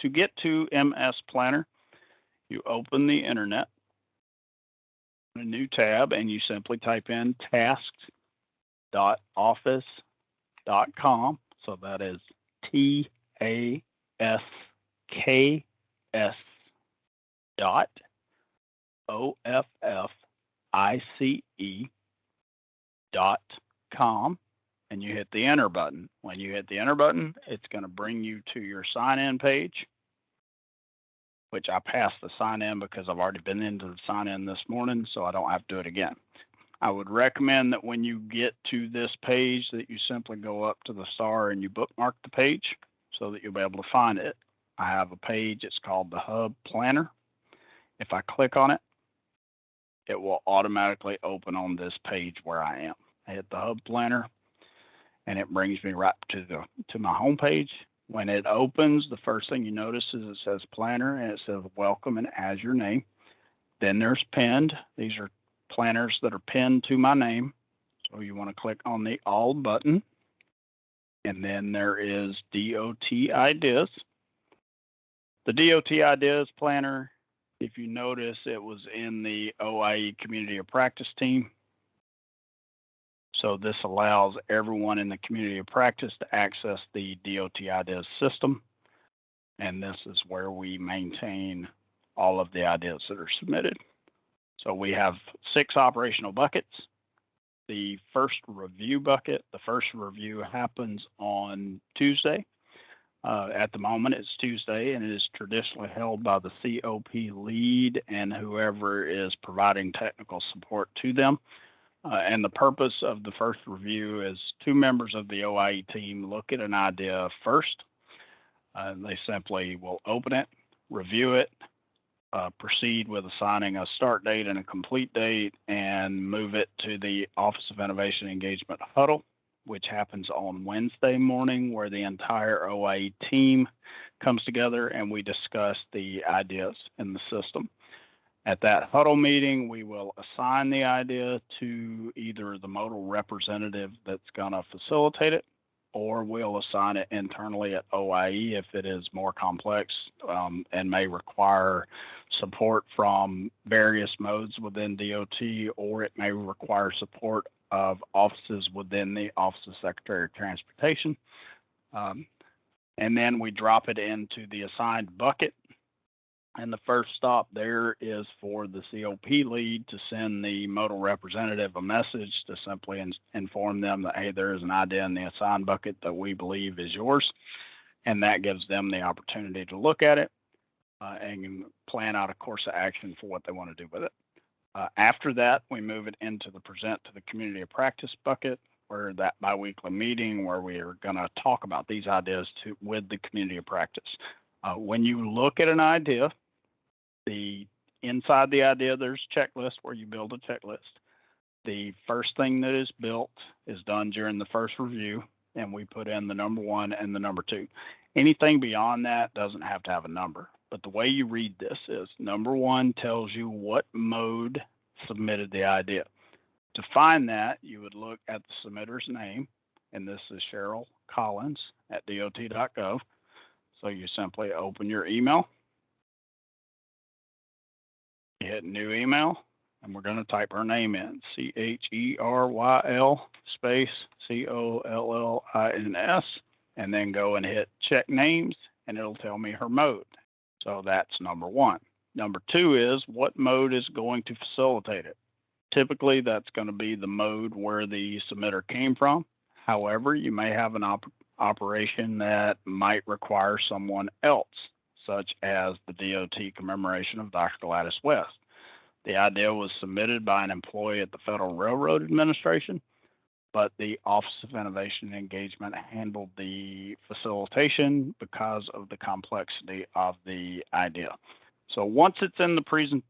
to get to MS Planner, you open the internet, a new tab, and you simply type in tasks.office.com. So that is TASKS dot OFFICE.com, and you hit the enter button. When you hit the enter button, it's going to bring you to your sign in page, which I passed the sign in because I've already been into the sign in this morning, so I don't have to do it again. I would recommend that when you get to this page that you simply go up to the star and you bookmark the page so that you'll be able to find it. I have a page, it's called the Hub Planner. If I click on it, it will automatically open on this page where I am. I hit the Hub Planner and it brings me right to my home page. When it opens, the first thing you notice is it says Planner and it says welcome and as your name. Then there's pinned. These are planners that are pinned to my name. So you want to click on the All button. And then there is DOT Ideas. The DOT Ideas Planner, if you notice, it was in the OIE Community of Practice team. So this allows everyone in the Community of Practice to access the DOT Ideas system. And this is where we maintain all of the ideas that are submitted. So we have 6 operational buckets. The first review bucket, the first review happens on Tuesday. At the moment, it's Tuesday, and it is traditionally held by the COP lead and whoever is providing technical support to them. And the purpose of the first review is 2 members of the OIE team look at an idea first. They simply will open it, review it, proceed with assigning a start date and a complete date, and move it to the Office of Innovation Engagement huddle, which happens on Wednesday morning, where the entire OIE team comes together and we discuss the ideas in the system. At that huddle meeting, we will assign the idea to either the modal representative that's going to facilitate it, or we'll assign it internally at OIE if it is more complex and may require support from various modes within DOT, or it may require support of offices within the Office of Secretary of Transportation. And then we drop it into the assigned bucket. And the first stop there is for the COP lead to send the modal representative a message to simply inform them that, hey, there is an idea in the assigned bucket that we believe is yours. And that gives them the opportunity to look at it and plan out a course of action for what they want to do with it. After that, we move it into the present to the community of practice bucket, where that biweekly meeting where we are going to talk about these ideas with the community of practice. When you look at an idea, inside the idea, there's a checklist where you build a checklist. The first thing that is built is done during the first review, and we put in the number 1 and the number 2. Anything beyond that doesn't have to have a number. But the way you read this is number 1 tells you what mode submitted the idea. To find that, you would look at the submitter's name, and this is Cheryl Collins at dot.gov. So you simply open your email, you hit new email, and we're going to type her name in, CHERYL space COLLINS, and then go and hit check names, and it'll tell me her mode. So that's number 1. Number 2 is what mode is going to facilitate it. Typically, that's going to be the mode where the submitter came from. However, you may have an operation that might require someone else, such as the DOT commemoration of Dr. Gladys West. The idea was submitted by an employee at the Federal Railroad Administration, but the Office of Innovation and Engagement handled the facilitation because of the complexity of the idea. So once it's in the present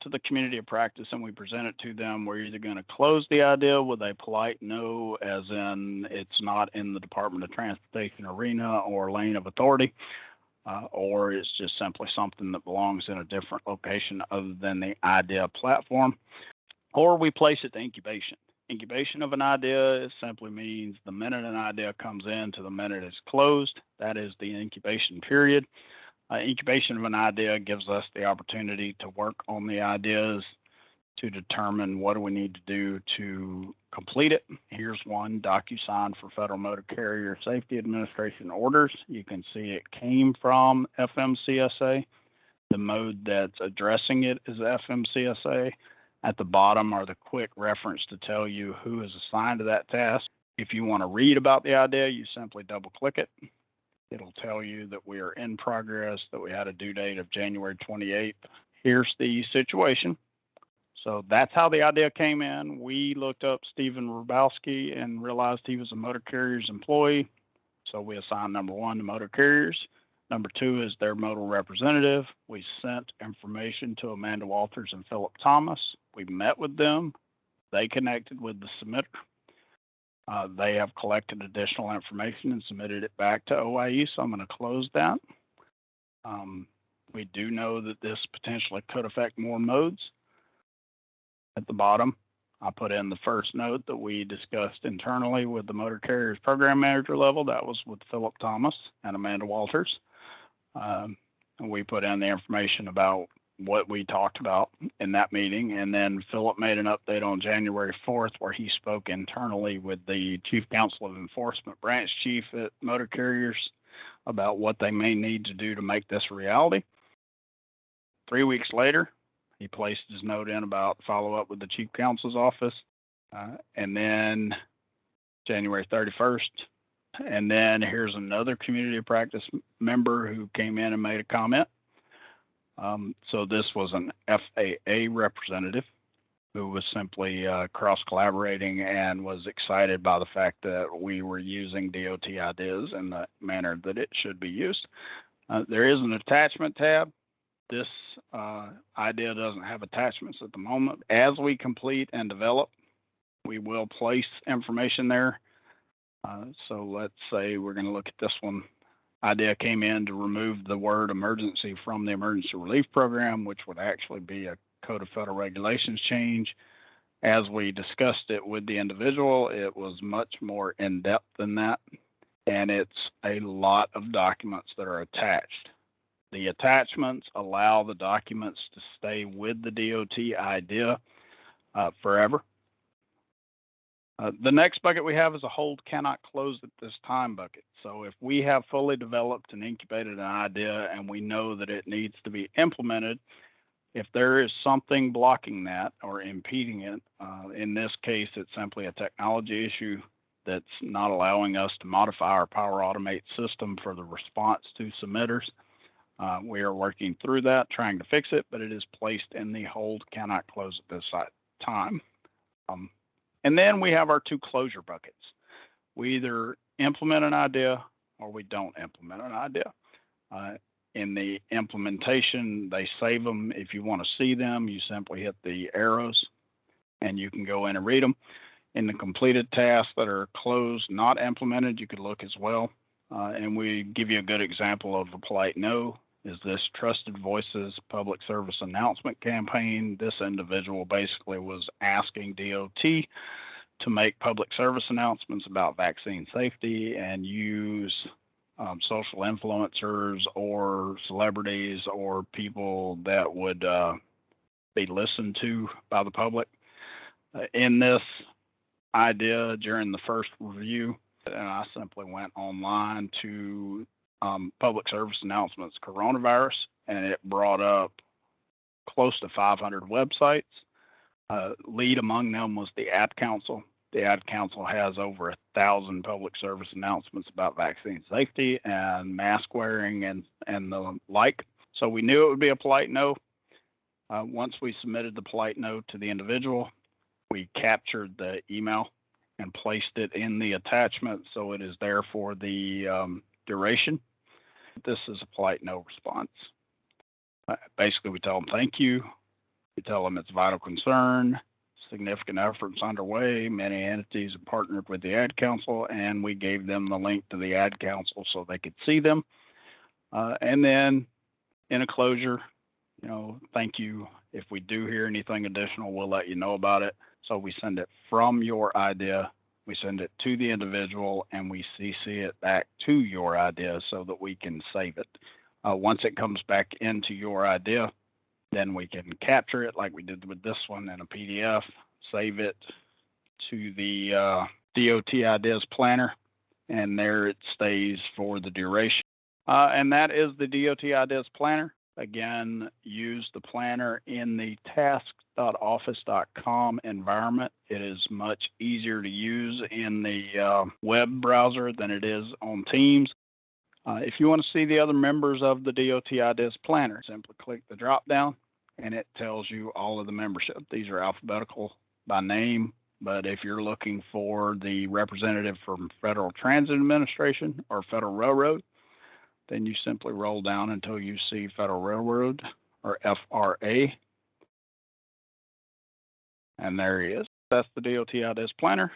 to the community of practice and we present it to them, we're either going to close the idea with a polite no, as in it's not in the Department of Transportation arena or lane of authority, or it's just simply something that belongs in a different location other than the idea platform, or we place it to incubation. Incubation of an idea simply means the minute an idea comes in to the minute it's closed, that is the incubation period. Incubation of an idea gives us the opportunity to work on the ideas to determine what do we need to do to complete it. Here's one, DocuSign for Federal Motor Carrier Safety Administration orders. You can see it came from FMCSA. The mode that's addressing it is FMCSA. At the bottom are the quick reference to tell you who is assigned to that task. If you want to read about the idea, you simply double click it. It'll tell you that we are in progress, that we had a due date of January 28th. Here's the situation. So that's how the idea came in. We looked up Stephen Rubowski and realized he was a motor carriers employee. So we assigned number one to motor carriers. Number two is their modal representative. We sent information to Amanda Walters and Philip Thomas. We met with them. They connected with the submitter. They have collected additional information and submitted it back to OIE, so I'm going to close that. We do know that this potentially could affect more modes. At the bottom, I put in the first note that we discussed internally with the motor carriers program manager level. That was with Philip Thomas and Amanda Walters. And we put in the information about what we talked about in that meeting. And then Philip made an update on January 4th where he spoke internally with the Chief Counsel of Enforcement branch chief at motor carriers about what they may need to do to make this a reality. 3 weeks later, he placed his note in about follow up with the Chief Counsel's office. And then January 31st. And then here's another community of practice member who came in and made a comment. So this was an FAA representative who was simply cross-collaborating and was excited by the fact that we were using DOT ideas in the manner that it should be used. There is an attachment tab. This idea doesn't have attachments at the moment. As we complete and develop, we will place information there. So let's say we're going to look at this one. Idea came in to remove the word emergency from the emergency relief program, which would actually be a Code of Federal Regulations change. As we discussed it with the individual, it was much more in depth than that. And it's a lot of documents that are attached. The attachments allow the documents to stay with the DOT idea forever. The next bucket we have is a hold cannot close at this time bucket. So if we have fully developed and incubated an idea and we know that it needs to be implemented, if there is something blocking that or impeding it, in this case, it's simply a technology issue that's not allowing us to modify our Power Automate system for the response to submitters. We are working through that, trying to fix it, but it is placed in the hold cannot close at this time. And then we have our two closure buckets. We either implement an idea or we don't implement an idea. In the implementation, they save them. If you want to see them, you simply hit the arrows and you can go in and read them. In the completed tasks that are closed, not implemented, you could look as well. And we give you a good example of a polite no. Is this Trusted Voices public service announcement campaign? This individual basically was asking DOT to make public service announcements about vaccine safety and use social influencers or celebrities or people that would be listened to by the public. In this idea during the first review, and I simply went online to public service announcements coronavirus, and it brought up close to 500 websites. Lead among them was the Ad Council. The Ad Council has over 1,000 public service announcements about vaccine safety and mask wearing and the like. So we knew it would be a polite no. Once we submitted the polite no to the individual, we captured the email and placed it in the attachment so it is there for the duration. This is a polite no response. Basically, we tell them thank you. We tell them it's a vital concern, significant efforts underway. Many entities have partnered with the Ad Council, and we gave them the link to the Ad Council so they could see them. And then in a closure, thank you. If we do hear anything additional, we'll let you know about it. So we send it from your idea, we send it to the individual, and we CC it back to your idea so that we can save it. Once it comes back into your idea, then we can capture it like we did with this one in a PDF, save it to the DOT Ideas Planner, and there it stays for the duration. And that is the DOT Ideas Planner. Again, use the planner in the task.office.com environment. It is much easier to use in the web browser than it is on Teams. If you want to see the other members of the DOT Ideas Planner, simply click the drop down and it tells you all of the membership. These are alphabetical by name, but if you're looking for the representative from Federal Transit Administration or Federal Railroad, then you simply roll down until you see Federal Railroad or FRA. And there he is. That's the DOT Ideas Planner.